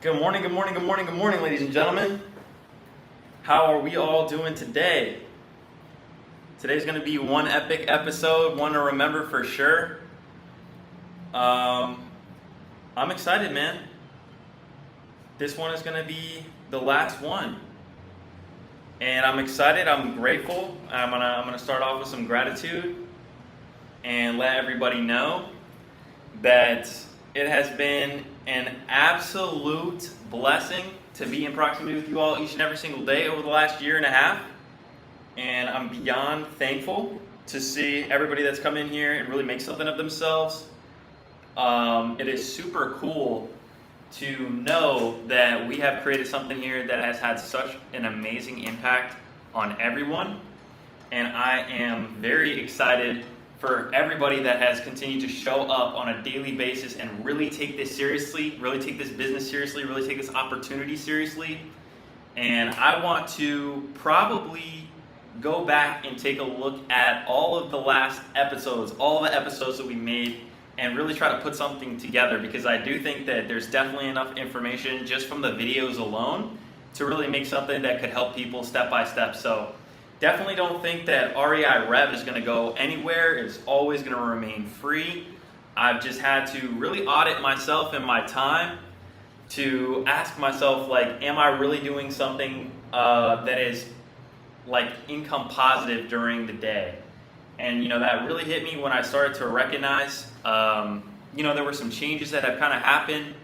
Good morning, good morning, good morning, good morning, ladies and gentlemen. How are we all doing today? Today's going to be one epic episode, one to remember for sure. I'm excited, man. This one is going to be the last one. And I'm excited, I'm grateful. I'm gonna start off with some gratitude and let everybody know that it has been an absolute blessing to be in proximity with you all each and every single day over the last year and a half. And I'm beyond thankful to see everybody that's come in here and really make something of themselves. It is super cool to know that we have created something here that has had such an amazing impact on everyone. And I am very excited for everybody that has continued to show up on a daily basis and really take this seriously, really take this business seriously, really take this opportunity seriously. And I want to probably go back and take a look at all of the last episodes, all the episodes that we made, and really try to put something together, because I do think that there's definitely enough information just from the videos alone to really make something that could help people step by step. So definitely don't think that REI Rev is going to go anywhere. It's always going to remain free. I've just had to really audit myself and my time to ask myself, like, am I really doing something that is like income positive during the day? And that really hit me when I started to recognize there were some changes that have kind of happened,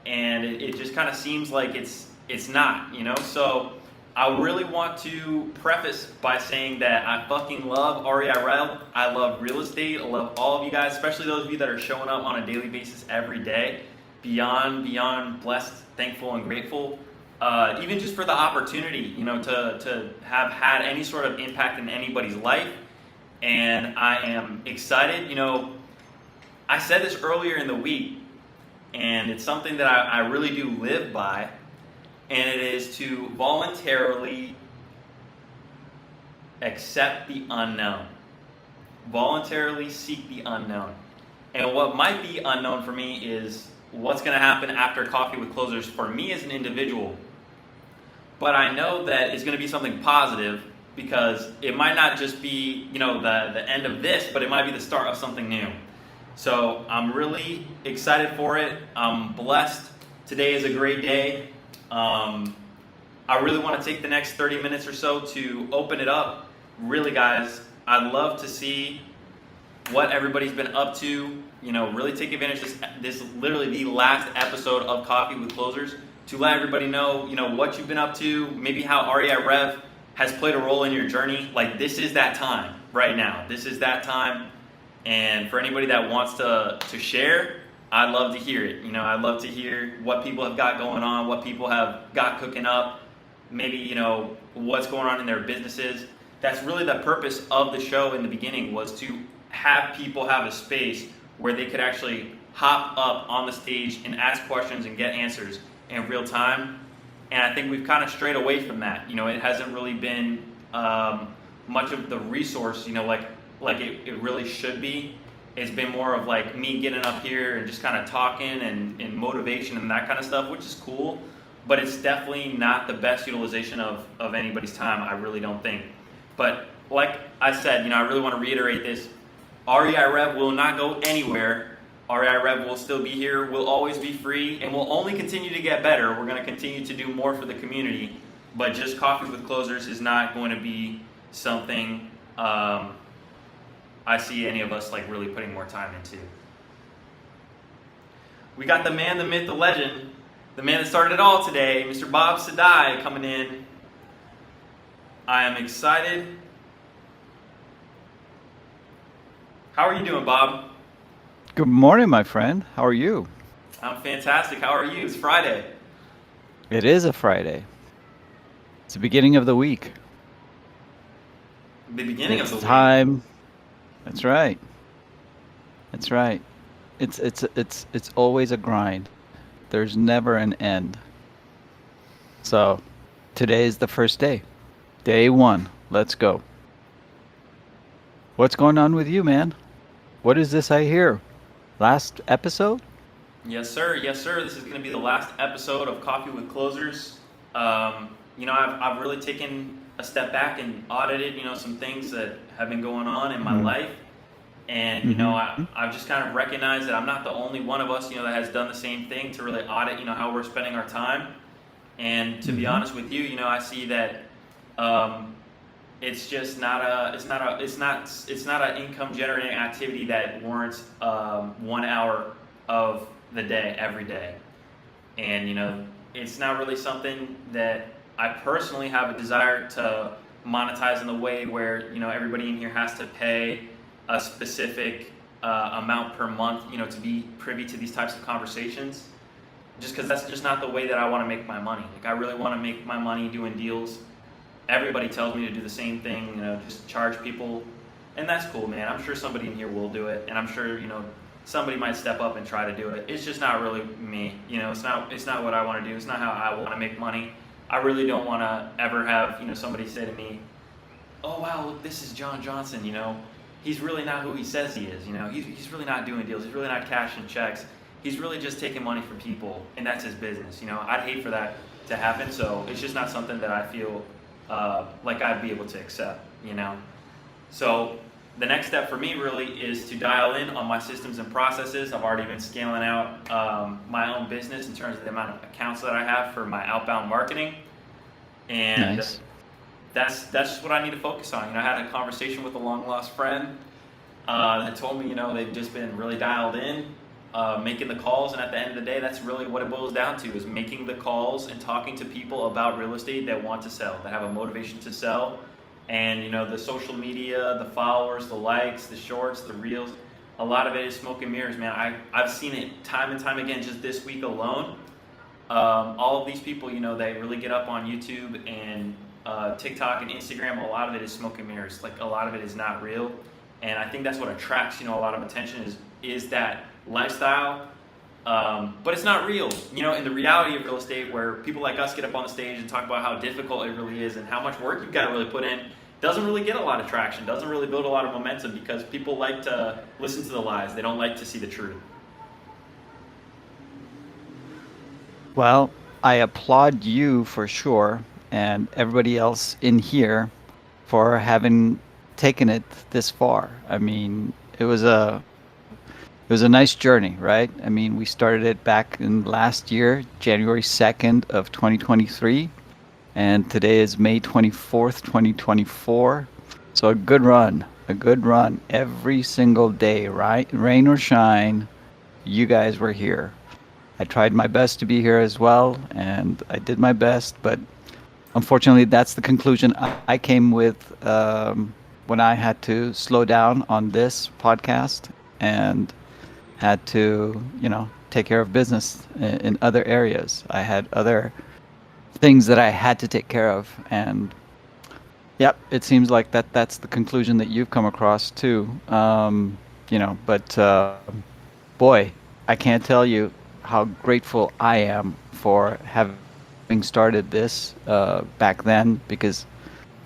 and it just kind of seems like it's not, so I really want to preface by saying that I fucking love REI Rev. I love real estate. I love all of you guys, especially those of you that are showing up on a daily basis every day. Beyond blessed, thankful, and grateful. Even just for the opportunity, to have had any sort of impact in anybody's life. And I am excited. I said this earlier in the week, and it's something that I really do live by. And it is to voluntarily accept the unknown. Voluntarily seek the unknown. And what might be unknown for me is what's going to happen after Coffee with Closers for me as an individual. But I know that it's going to be something positive, because it might not just be, the end of this, but it might be the start of something new. So I'm really excited for it. I'm blessed. Today is a great day. I really want to take the next 30 minutes or so to open it up. Really, guys, I'd love to see what everybody's been up to. Really take advantage of this literally the last episode of Coffee with Closers to let everybody know, what you've been up to, maybe how REI Rev has played a role in your journey. Like, this is that time right now. This is that time. And for anybody that wants to share, I'd love to hear it. I'd love to hear what people have got going on, what people have got cooking up, maybe, what's going on in their businesses. That's really the purpose of the show in the beginning, was to have people have a space where they could actually hop up on the stage and ask questions and get answers in real time. And I think we've kind of strayed away from that. It hasn't really been much of the resource, like it really should be. It's been more of like me getting up here and just kind of talking and motivation and that kind of stuff, which is cool. But it's definitely not the best utilization of anybody's time, I really don't think. But like I said, I really want to reiterate this. REI Rev will not go anywhere. REI Rev will still be here. We'll always be free, and we'll only continue to get better. We're going to continue to do more for the community. But just Coffee with Closers is not going to be something I see any of us like really putting more time into. We got the man, the myth, the legend, the man that started it all today, Mr. Bob Sadai, coming in. I am excited. How are you doing, Bob? Good morning, my friend. How are you? I'm fantastic. How are you? It's Friday. It is a Friday. It's the beginning of the week. The beginning of the week. Time. That's right. That's right. It's always a grind. There's never an end. So today is the first day. Day one. Let's go. What's going on with you, man? What is this I hear? Last episode? Yes, sir. Yes, sir. This is going to be the last episode of Coffee with Closers. I've really taken a step back and audited, some things that have been going on in my Mm-hmm. life. And, Mm-hmm. I've just kind of recognized that I'm not the only one of us, that has done the same thing to really audit, how we're spending our time. And to be Mm-hmm. honest with you, I see that it's just not it's not an income generating activity that warrants 1 hour of the day every day. And it's not really something that I personally have a desire to monetize in the way where everybody in here has to pay a specific amount per month, to be privy to these types of conversations. Just because that's just not the way that I want to make my money. Like I really want to make my money doing deals. Everybody tells me to do the same thing, just charge people, and that's cool, man. I'm sure somebody in here will do it, and I'm sure somebody might step up and try to do it. It's just not really me, It's not what I want to do. It's not how I want to make money. I really don't want to ever have somebody say to me, "Oh wow, look, this is John Johnson." He's really not who he says he is. He's really not doing deals. He's really not cashing checks. He's really just taking money from people, and that's his business. I'd hate for that to happen. So it's just not something that I feel like I'd be able to accept. So the next step for me really is to dial in on my systems and processes. I've already been scaling out my own business in terms of the amount of accounts that I have for my outbound marketing, and Nice. that's just what I need to focus on. I had a conversation with a long lost friend that told me they've just been really dialed in, making the calls, and at the end of the day, that's really what it boils down to, is making the calls and talking to people about real estate that want to sell, that have a motivation to sell. And the social media, the followers, the likes, the shorts, the reels, a lot of it is smoke and mirrors, man. I've seen it time and time again just this week alone. All of these people, they really get up on YouTube and TikTok and Instagram. A lot of it is smoke and mirrors. Like a lot of it is not real. And I think that's what attracts, a lot of attention is that lifestyle. But it's not real, in the reality of real estate, where people like us get up on the stage and talk about how difficult it really is and how much work you've got to really put in, doesn't really get a lot of traction, doesn't really build a lot of momentum, because people like to listen to the lies. They don't like to see the truth. Well, I applaud you for sure, and everybody else in here for having taken it this far. I mean, it was a nice journey, right? I mean, we started it back in last year, January 2nd of 2023, and today is May 24th, 2024. So a good run every single day, right? Rain or shine, you guys were here. I tried my best to be here as well, and I did my best, but unfortunately, that's the conclusion I came with when I had to slow down on this podcast and had to, take care of business in other areas. I had other things that I had to take care of, and yep, it seems like that's the conclusion that you've come across too. But boy, I can't tell you how grateful I am for having started this back then, because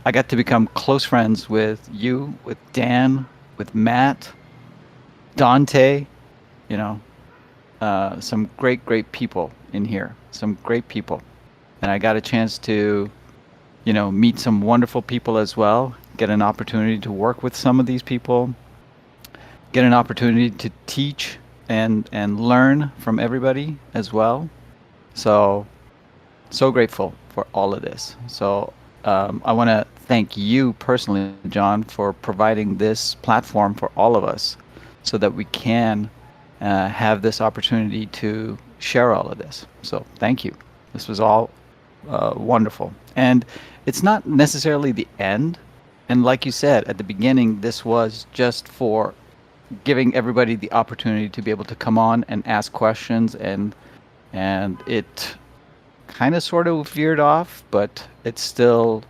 I got to become close friends with you, with Dan, with Matt, Dante, some great people in here, some great people. And I got a chance to, meet some wonderful people as well, get an opportunity to work with some of these people, get an opportunity to teach and learn from everybody as well. So grateful for all of this. So I want to thank you personally, John, for providing this platform for all of us so that we can have this opportunity to share all of this. So thank you. This was all wonderful. And it's not necessarily the end. And like you said at the beginning, this was just for giving everybody the opportunity to be able to come on and ask questions, and it kind of sort of veered off, but it still,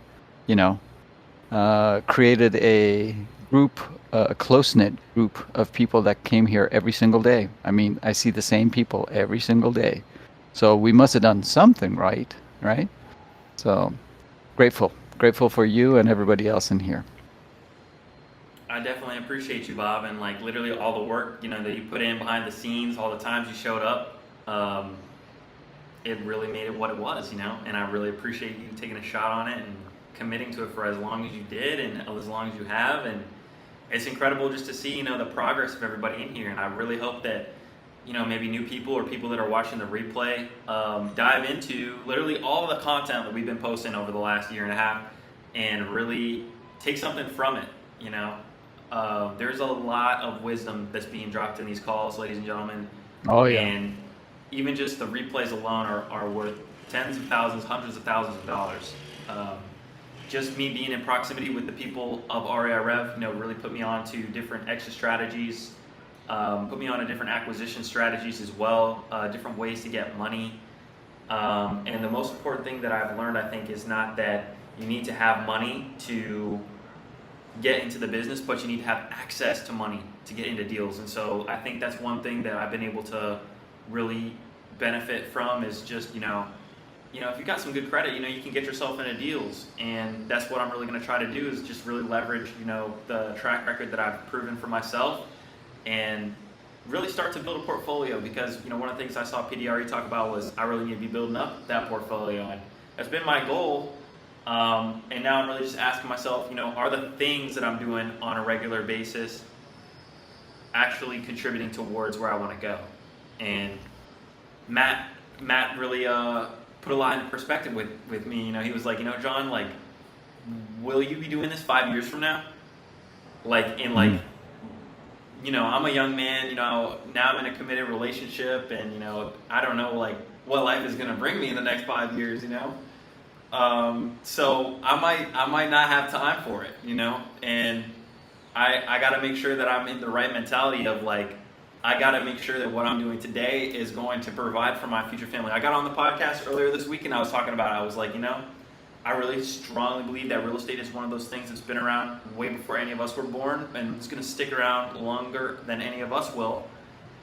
created a group, a close-knit group of people that came here every single day. I mean, I see the same people every single day. So we must have done something right? So grateful for you and everybody else in here. I definitely appreciate you, Bob, and like literally all the work that you put in behind the scenes, all the times you showed up. um, it really made it what it was, and I really appreciate you taking a shot on it and committing to it for as long as you did and as long as you have. And it's incredible just to see, the progress of everybody in here. And I really hope that, maybe new people or people that are watching the replay dive into literally all of the content that we've been posting over the last year and a half and really take something from it. There's a lot of wisdom that's being dropped in these calls, ladies and gentlemen. Oh yeah. And even just the replays alone are worth tens of thousands, hundreds of thousands of dollars. Just me being in proximity with the people of REI Rev, really put me on to different exit strategies, put me on to different acquisition strategies as well, different ways to get money. And the most important thing that I've learned, I think, is not that you need to have money to get into the business, but you need to have access to money to get into deals. And so I think that's one thing that I've been able to really benefit from is just, if you've got some good credit, you can get yourself into deals. And that's what I'm really going to try to do is just really leverage, the track record that I've proven for myself and really start to build a portfolio because, one of the things I saw PDRE talk about was I really need to be building up that portfolio. And that's been my goal. And now I'm really just asking myself, are the things that I'm doing on a regular basis actually contributing towards where I want to go? And Matt really put a lot into perspective with me. He was like, John, like, will you be doing this 5 years from now? I'm a young man, now I'm in a committed relationship and, I don't know, like, what life is going to bring me in the next 5 years, So I might not have time for it, and I got to make sure that I'm in the right mentality of like, I got to make sure that what I'm doing today is going to provide for my future family. I got on the podcast earlier this week and I was talking about it. I was like, I really strongly believe that real estate is one of those things that's been around way before any of us were born and it's going to stick around longer than any of us will.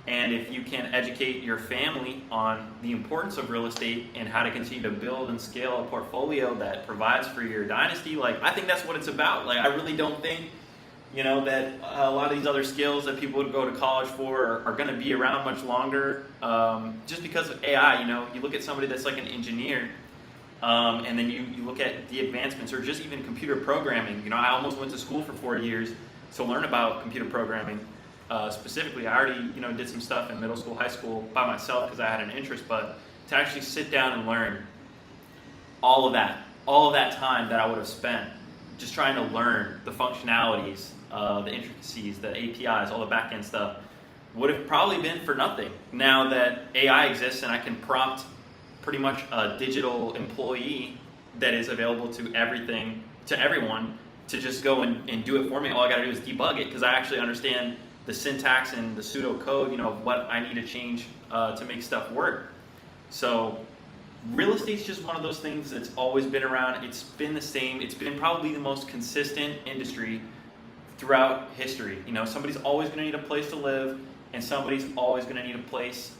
And if you can educate your family on the importance of real estate and how to continue to build and scale a portfolio that provides for your dynasty, like, I think that's what it's about. Like, I really don't think, that a lot of these other skills that people would go to college for are going to be around much longer. Just because of AI, you look at somebody that's like an engineer, and then you look at the advancements or just even computer programming. I almost went to school for 4 years to learn about computer programming. Specifically, I already, did some stuff in middle school, high school by myself because I had an interest, but to actually sit down and learn all of that time that I would have spent just trying to learn the functionalities, the intricacies, the APIs, all the back-end stuff, would have probably been for nothing. Now that AI exists and I can prompt pretty much a digital employee that is available to everyone to just go and do it for me, all I got to do is debug it because I actually understand the syntax and the pseudo code, what I need to change to make stuff work. So real estate's just one of those things that's always been around. It's been the same. It's been probably the most consistent industry throughout history. Somebody's always going to need a place to live and somebody's always going to need a place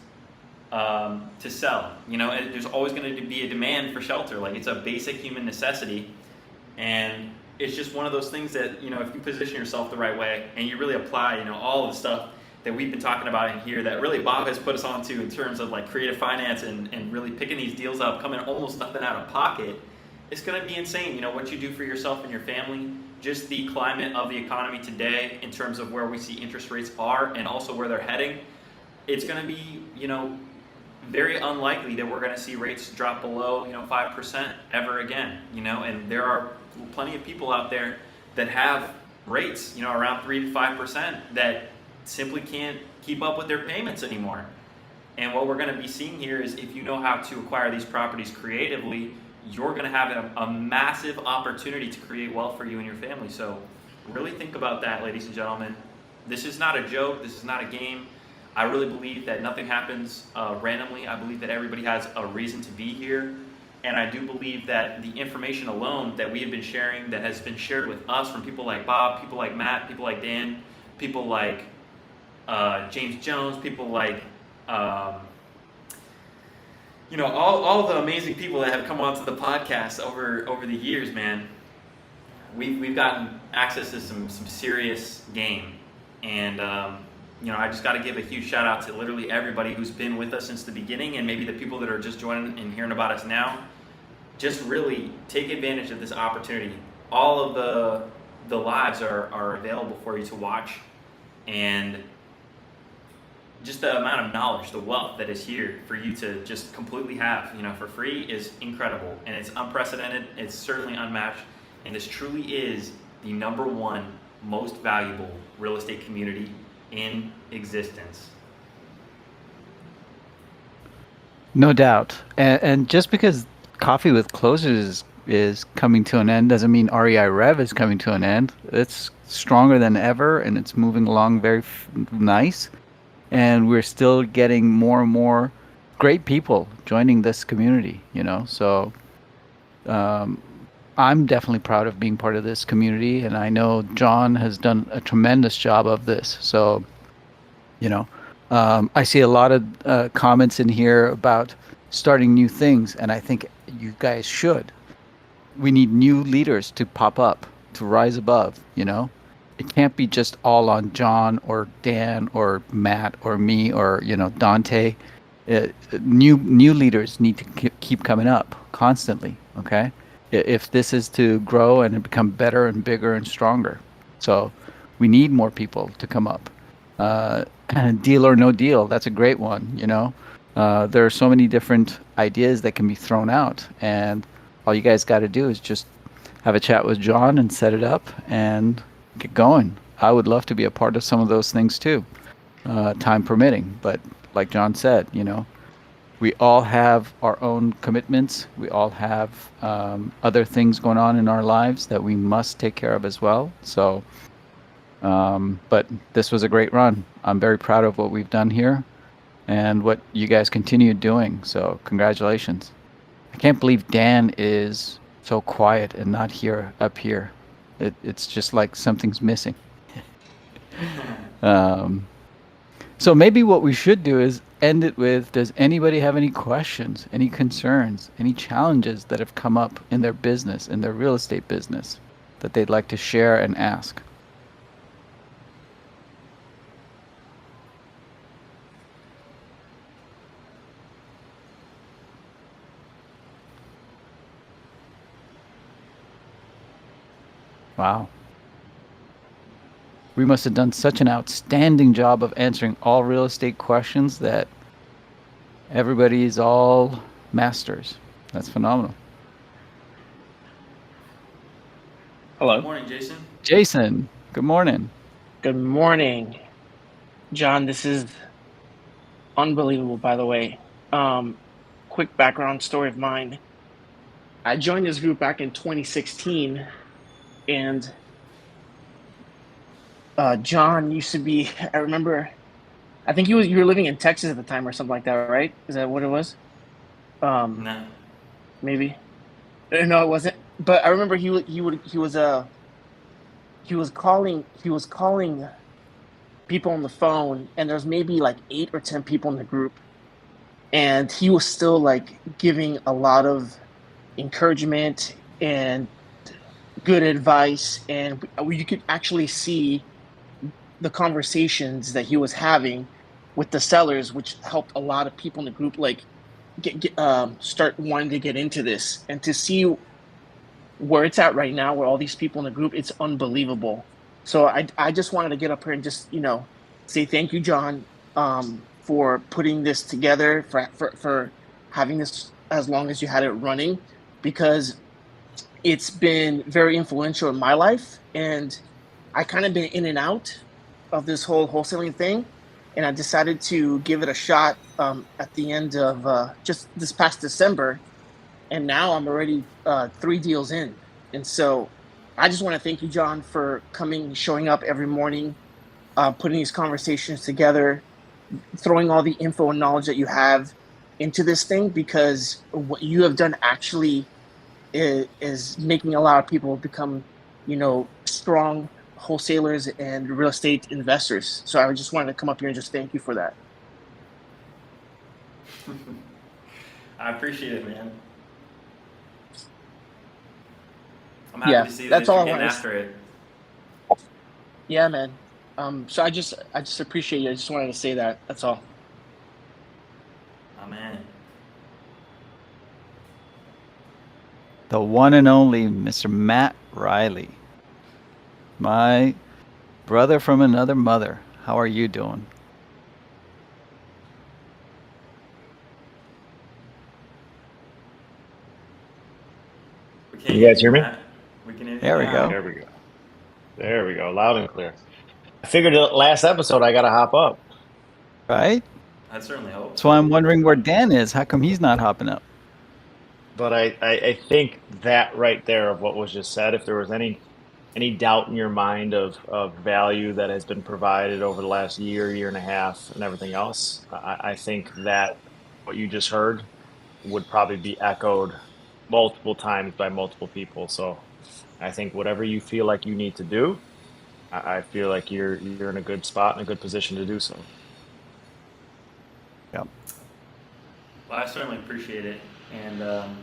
to sell. And there's always going to be a demand for shelter. Like, it's a basic human necessity. And it's just one of those things that, if you position yourself the right way and you really apply, all of the stuff that we've been talking about in here that really Bob has put us onto in terms of like creative finance and really picking these deals up, coming almost nothing out of pocket, it's going to be insane. What you do for yourself and your family, just the climate of the economy today in terms of where we see interest rates are and also where they're heading, it's going to be, very unlikely that we're going to see rates drop below, 5% ever again, and there are plenty of people out there that have rates, around 3 to 5% that simply can't keep up with their payments anymore. And what we're going to be seeing here is if you know how to acquire these properties creatively, you're going to have a massive opportunity to create wealth for you and your family. So really think about that, ladies and gentlemen. This is not a joke. This is not a game. I really believe that nothing happens randomly. I believe that everybody has a reason to be here. And I do believe that the information alone that we have been sharing, that has been shared with us from people like Bob, people like Matt, people like Dan, people like James Jones, people like, all the amazing people that have come onto the podcast over the years, man. We've gotten access to some serious game. And I just got to give a huge shout out to literally everybody who's been with us since the beginning, and maybe the people that are just joining and hearing about us now. Just really take advantage of this opportunity. All of the lives are available for you to watch, and just the amount of knowledge, the wealth that is here for you to just completely have, for free is incredible, and it's unprecedented. It's certainly unmatched, and this truly is the number one most valuable real estate community in existence. No doubt. And just because Coffee with Closers is coming to an end doesn't mean REI Rev is coming to an end. It's stronger than ever, and it's moving along very nice. And we're still getting more and more great people joining this community, So I'm definitely proud of being part of this community, and I know John has done a tremendous job of this. So, I see a lot of comments in here about starting new things, and I think you guys should. We need new leaders to pop up, to rise above, It can't be just all on John or Dan or Matt or me or, Dante. New leaders need to keep coming up constantly, okay? If this is to grow and become better and bigger and stronger. So we need more people to come up. Deal or no deal, that's a great one, There are so many different ideas that can be thrown out, and all you guys got to do is just have a chat with John and set it up and get going. I would love to be a part of some of those things too, time permitting. But like John said, we all have our own commitments. We all have other things going on in our lives that we must take care of as well. So, but this was a great run. I'm very proud of what we've done here and what you guys continue doing. So congratulations. I can't believe Dan is so quiet and not here up here. It's just like something's missing. So maybe what we should do is end it with, does anybody have any questions, any concerns, any challenges that have come up in their business, in their real estate business, that they'd like to share and ask? Wow. We must have done such an outstanding job of answering all real estate questions that everybody is all masters. That's phenomenal. Hello. Good morning, Jason. Jason, good morning. Good morning. John, this is unbelievable, by the way. Quick background story of mine. I joined this group back in 2016, and John used to be, I remember, I think you were living in Texas at the time or something like that, right? Is that what it was? No. Maybe. No, it wasn't. But I remember he was calling people on the phone, and there's maybe like 8 or 10 people in the group, and he was still like giving a lot of encouragement and good advice, and you could actually see the conversations that he was having with the sellers, which helped a lot of people in the group like start wanting to get into this. And to see where it's at right now, where all these people in the group, it's unbelievable. So I just wanted to get up here and just say thank you, John, for putting this together, for having this as long as you had it running, because it's been very influential in my life, and I kind of been in and out of this whole wholesaling thing, and I decided to give it a shot at the end of just this past December, and now I'm already 3 deals in. And so I just want to thank you, John, for showing up every morning, putting these conversations together, throwing all the info and knowledge that you have into this thing, because what you have done actually is making a lot of people become, strong wholesalers and real estate investors. So I just wanted to come up here and just thank you for that. I appreciate it, man. I'm happy Yeah, to see that that's all you're I getting wanted to after it. Yeah, man. So I just appreciate you. I just wanted to say that. That's all. Amen. The one and only Mr. Matt Riley, my brother from another mother. How are you doing? We can't Can you hear guys you, hear me? Matt. We can hear you There we now. go. There we go. There we go. Loud and clear. I figured the last episode I got to hop up, Right? I certainly hope That's why so. I'm wondering where Dan is. How come he's not hopping up? but I think that right there of what was just said, if there was any doubt in your mind of value that has been provided over the last year and a half, and everything else, I think that what you just heard would probably be echoed multiple times by multiple people. So I think whatever you feel like you need to do, I feel like you're in a good spot and a good position to do so. Yep. Well, I certainly appreciate it, and I'm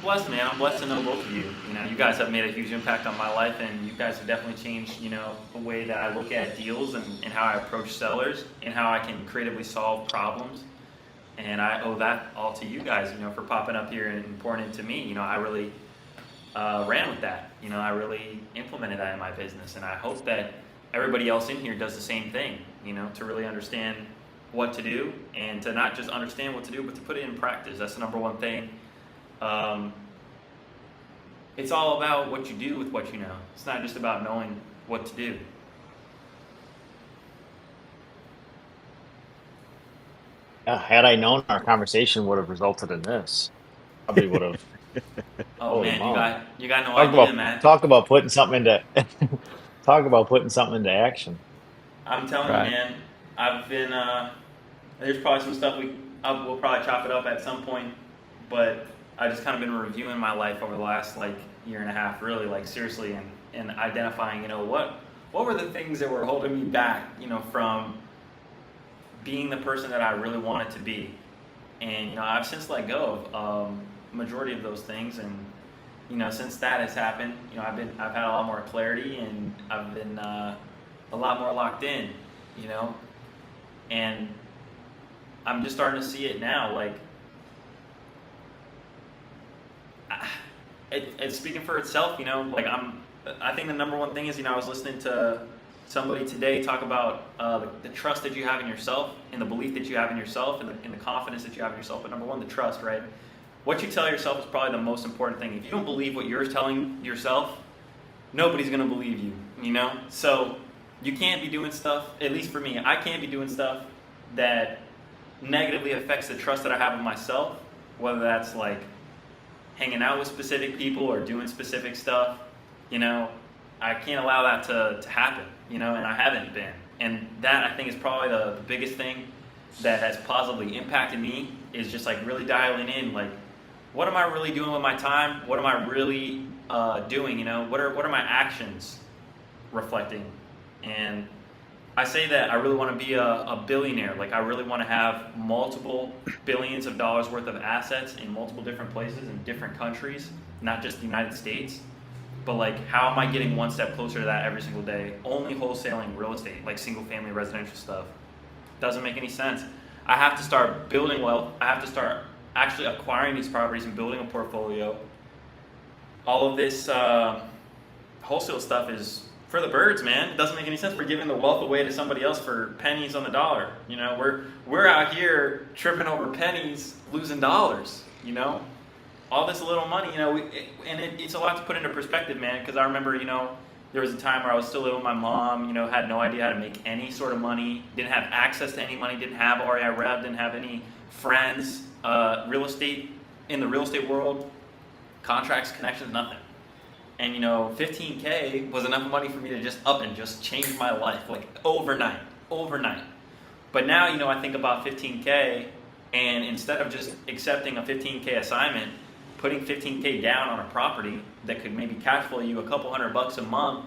blessed, man. I'm blessed to know both of you. You know, you guys have made a huge impact on my life, and you guys have definitely changed, the way that I look at deals and how I approach sellers and how I can creatively solve problems. And I owe that all to you guys, for popping up here and pouring into me. I really ran with that. I really implemented that in my business, and I hope that everybody else in here does the same thing. To really understand what to do, and to not just understand what to do, but to put it in practice. That's the number one thing. It's all about what you do with what you know. It's not just about knowing what to do. Yeah, had I known, our conversation would have resulted in this. Probably would have. Oh Holy man, moly! you got no Talk idea, about man. talk about putting something into talk about putting something into action. I'm telling you, Right. man. I've been. There's probably some stuff we'll probably chop it up at some point, but I just kind of been reviewing my life over the last year and a half, really, seriously, and identifying, what were the things that were holding me back, from being the person that I really wanted to be. And I've since let go of majority of those things, and since that has happened, I've had a lot more clarity, and I've been a lot more locked in, and I'm just starting to see it now. It's speaking for itself, I think the number one thing is, I was listening to somebody today talk about the trust that you have in yourself, and the belief that you have in yourself, and the confidence that you have in yourself. But number one, the trust, right? What you tell yourself is probably the most important thing. If you don't believe what you're telling yourself, nobody's going to believe you, So you can't be doing stuff, at least for me, I can't be doing stuff that negatively affects the trust that I have in myself, whether that's hanging out with specific people or doing specific stuff. I can't allow that to happen, and I haven't been. And that, I think, is probably the biggest thing that has positively impacted me, is just really dialing in, what am I really doing with my time? What am I really doing? What are my actions reflecting? And I say that I really want to be a billionaire. I really want to have multiple billions of dollars worth of assets in multiple different places in different countries, not just the United States. But how am I getting one step closer to that every single day? Only wholesaling real estate, single family residential stuff. Doesn't make any sense. I have to start building wealth. I have to start actually acquiring these properties and building a portfolio. All of this wholesale stuff is for the birds, man. It doesn't make any sense. We're giving the wealth away to somebody else for pennies on the dollar. We're out here tripping over pennies, losing dollars. All this little money. It's a lot to put into perspective, man. Because I remember, there was a time where I was still living with my mom. Had no idea how to make any sort of money. Didn't have access to any money. Didn't have REI Rev. Didn't have any friends. Real estate in the real estate world, contracts, connections, nothing. And 15K was enough money for me to just up and just change my life, overnight. But now, I think about 15K, and instead of just accepting a 15K assignment, putting 15K down on a property that could maybe cash flow you a couple $100 a month,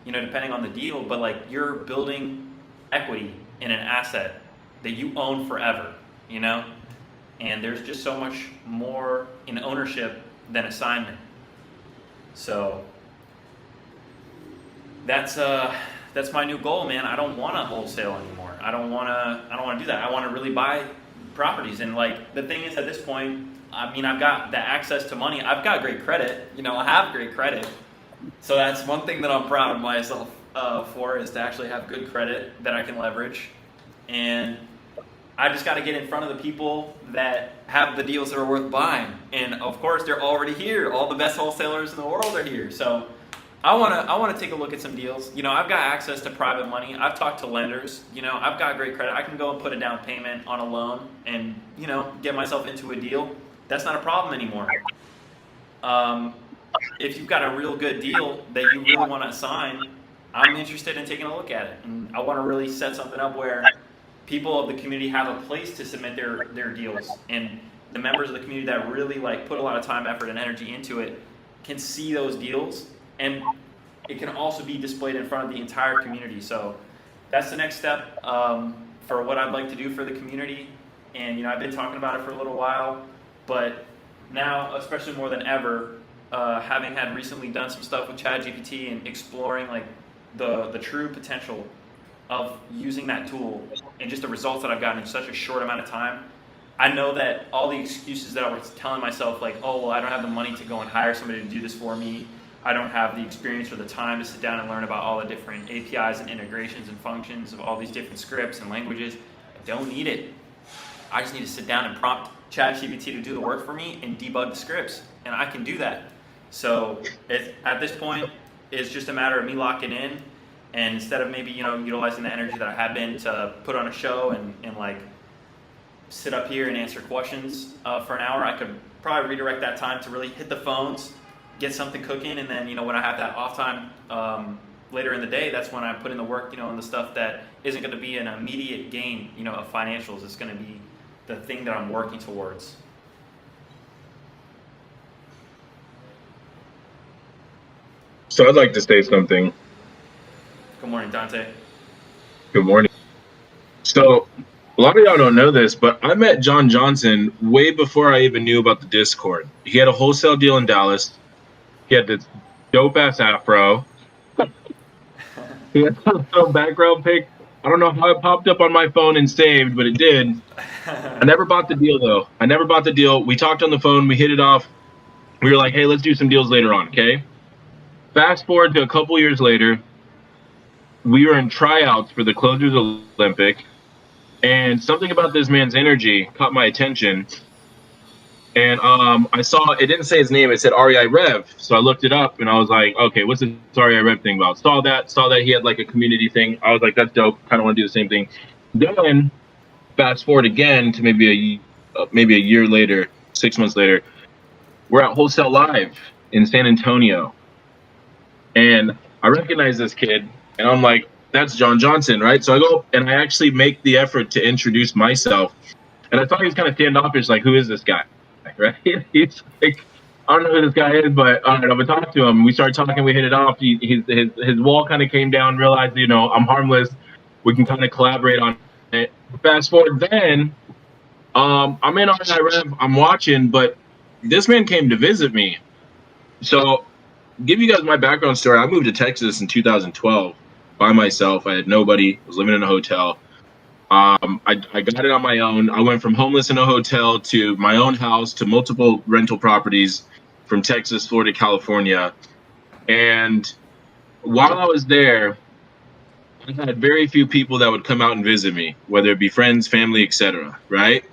depending on the deal, but you're building equity in an asset that you own forever, And there's just so much more in ownership than assignment. So that's that's my new goal, man. I don't want to wholesale anymore. I don't want to do that. I want to really buy properties. And like the thing is, at this point, I mean, I've got the access to money. I've got great credit. You know, I have great credit. So that's one thing that I'm proud of myself for, is to actually have good credit that I can leverage. And I just got to get in front of the people that have the deals that are worth buying. And of course, they're already here. All the best wholesalers in the world are here. So I want to take a look at some deals. You know, I've got access to private money. I've talked to lenders. You know, I've got great credit. I can go and put a down payment on a loan and, you know, get myself into a deal. That's not a problem anymore. If you've got a real good deal that you really want to sign, I'm interested in taking a look at it. And I want to really set something up where people of the community have a place to submit their deals, and the members of the community that really like put a lot of time, effort, and energy into it can see those deals, and it can also be displayed in front of the entire community. So that's the next step for what I'd like to do for the community. And you know, I've been talking about it for a little while, but now, especially more than ever, having had recently done some stuff with ChatGPT and exploring like the true potential of using that tool and just the results that I've gotten in such a short amount of time, I know that all the excuses that I was telling myself, like, oh, well, I don't have the money to go and hire somebody to do this for me, I don't have the experience or the time to sit down and learn about all the different APIs and integrations and functions of all these different scripts and languages, I don't need it. I just need to sit down and prompt ChatGPT to do the work for me and debug the scripts, and I can do that. So at this point, it's just a matter of me locking in. And instead of maybe, you know, utilizing the energy that I have been to put on a show and like sit up here and answer questions for an hour, I could probably redirect that time to really hit the phones, get something cooking, and then, you know, when I have that off time later in the day, that's when I put in the work, you know, and the stuff that isn't going to be an immediate gain, you know, of financials. It's going to be the thing that I'm working towards. So I'd like to say something. Good morning, Dante. Good morning. So a lot of y'all don't know this, but I met John Johnson way before I even knew about the Discord. He had a wholesale deal in Dallas. He had this dope ass afro. He had some background pic. I don't know how it popped up on my phone and saved, but it did. I never bought the deal though. I never bought the deal. We talked on the phone. We hit it off. We were like, hey, let's do some deals later on, okay? Fast forward to a couple years later. We were in tryouts for the Closers Olympic, and something about this man's energy caught my attention. And I saw, it didn't say his name, it said REI Rev. So I looked it up and I was like, okay, what's this REI Rev thing about? Saw that he had like a community thing. I was like, that's dope. Kind of want to do the same thing. Then fast forward again to maybe a year later, 6 months later, we're at Wholesale Live in San Antonio. And I recognize this kid. And I'm like, that's John Johnson, right? So I go and I actually make the effort to introduce myself. And I thought he was kind of standoffish, like, who is this guy? Right? He's like, I don't know who this guy is, but I don't know. But talk to him. We started talking. We hit it off. His wall kind of came down. Realized, you know, I'm harmless. We can kind of collaborate on it. Fast forward, then I'm in REI Rev. I'm watching, but this man came to visit me. So, give you guys my background story. I moved to Texas in 2012 by myself. I had nobody. I was living in a hotel. I got it on my own. I went from homeless in a hotel to my own house to multiple rental properties from Texas, Florida, California. And while I was there, I had very few people that would come out and visit me, whether it be friends, family, etc. Right?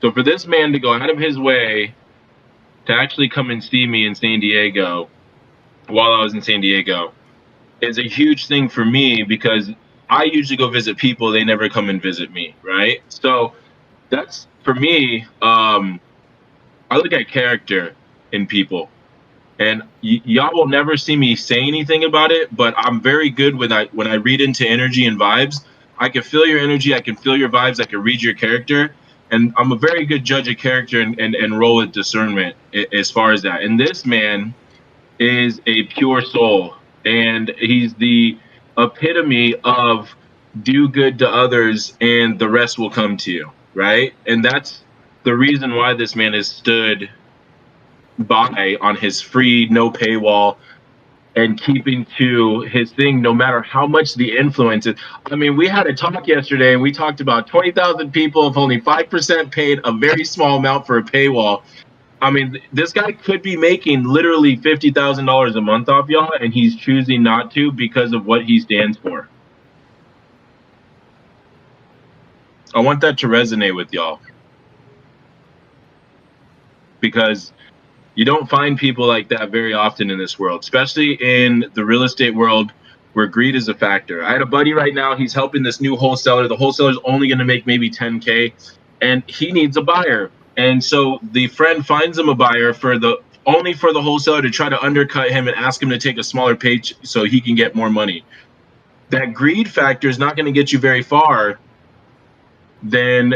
So for this man to go out of his way to actually come and see me in San Diego while I was in San Diego is a huge thing for me, because I usually go visit people, they never come and visit me, right? So that's, for me, I look at character in people. And y'all will never see me say anything about it, but I'm very good when I read into energy and vibes. I can feel your energy, I can feel your vibes, I can read your character. And I'm a very good judge of character and roll with discernment as far as that. And this man is a pure soul, and he's the epitome of do good to others and the rest will come to you, right? And that's the reason why this man has stood by on his free, no paywall and keeping to his thing, no matter how much the influence is. I mean, we had a talk yesterday, and we talked about 20,000 people, if only 5% paid a very small amount for a paywall. I mean, this guy could be making literally $50,000 a month off y'all, and he's choosing not to because of what he stands for. I want that to resonate with y'all, because you don't find people like that very often in this world, especially in the real estate world where greed is a factor. I had a buddy right now, he's helping this new wholesaler. The wholesaler's only going to make maybe 10K, and he needs a buyer. And so the friend finds him a buyer for the wholesaler to try to undercut him and ask him to take a smaller pay so he can get more money. That greed factor is not going to get you very far than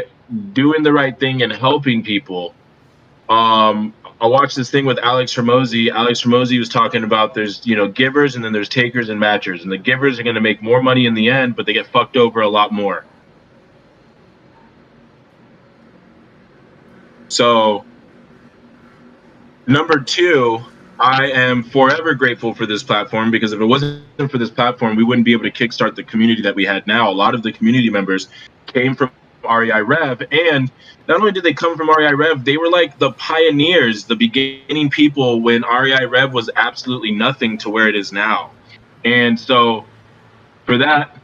doing the right thing and helping people. I watched this thing with Alex Hormozy. Alex Hormozy was talking about there's, givers and then there's takers and matchers. And the givers are going to make more money in the end, but they get fucked over a lot more. So, number two, I am forever grateful for this platform, because if it wasn't for this platform, we wouldn't be able to kickstart the community that we had now. A lot of the community members came from REI Rev, and not only did they come from REI Rev, they were like the pioneers, the beginning people when REI Rev was absolutely nothing to where it is now. And so for that,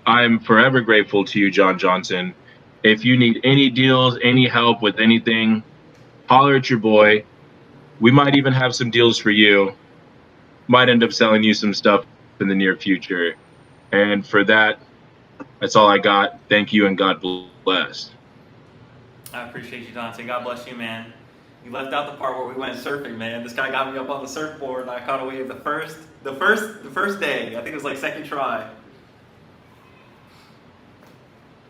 I'm forever grateful to you, John Johnson. If you need any deals, any help with anything, holler at your boy. We might even have some deals for you. Might end up selling you some stuff in the near future. And for that, that's all I got. Thank you, and God bless. I appreciate you, Dante. God bless you, man. You left out the part where we went surfing, man. This guy got me up on the surfboard, and I caught a wave the first day. I think it was like second try.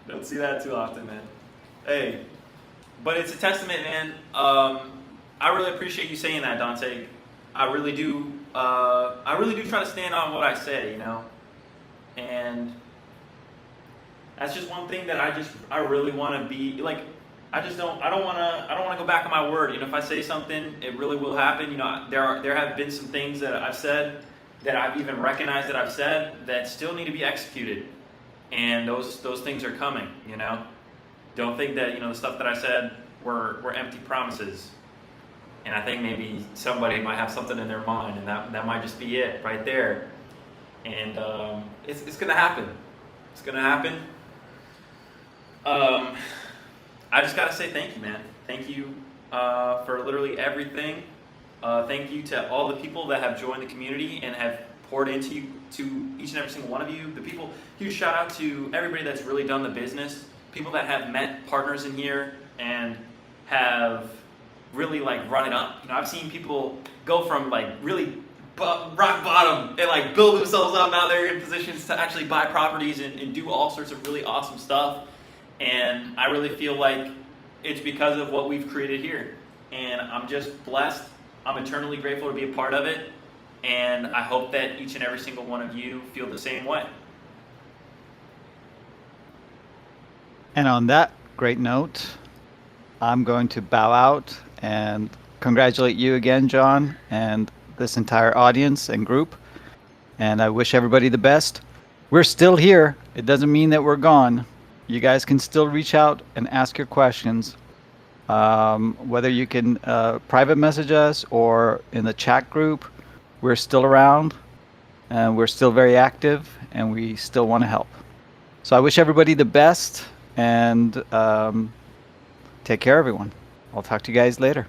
Don't see that too often, man. Hey, but it's a testament, man. I really appreciate you saying that, Dante. I really do. I really do try to stand on what I say, and that's just one thing that I really want to be like. I don't want to go back on my word. If I say something, it really will happen. There have been some things that I've said that I've even recognized that I've said that still need to be executed, and those things are coming. Don't think that the stuff that I said were empty promises. And I think maybe somebody might have something in their mind, and that might just be it right there. And it's gonna happen. It's gonna happen. I just gotta say thank you, man. Thank you for literally everything. Thank you to all the people that have joined the community and have poured into you, to each and every single one of you. Huge shout out to everybody that's really done the business. People that have met partners in here and have really run it up. I've seen people go from really rock bottom and build themselves up. Now they're in positions to actually buy properties and do all sorts of really awesome stuff. And I really feel like it's because of what we've created here. And I'm just blessed. I'm eternally grateful to be a part of it. And I hope that each and every single one of you feel the same way. And on that great note, I'm going to bow out and congratulate you again, John, and this entire audience and group. And I wish everybody the best. We're still here. It doesn't mean that we're gone. You guys can still reach out and ask your questions. Whether you can private message us or in the chat group, we're still around, and we're still very active, and we still want to help. So I wish everybody the best, and take care, everyone. I'll talk to you guys later.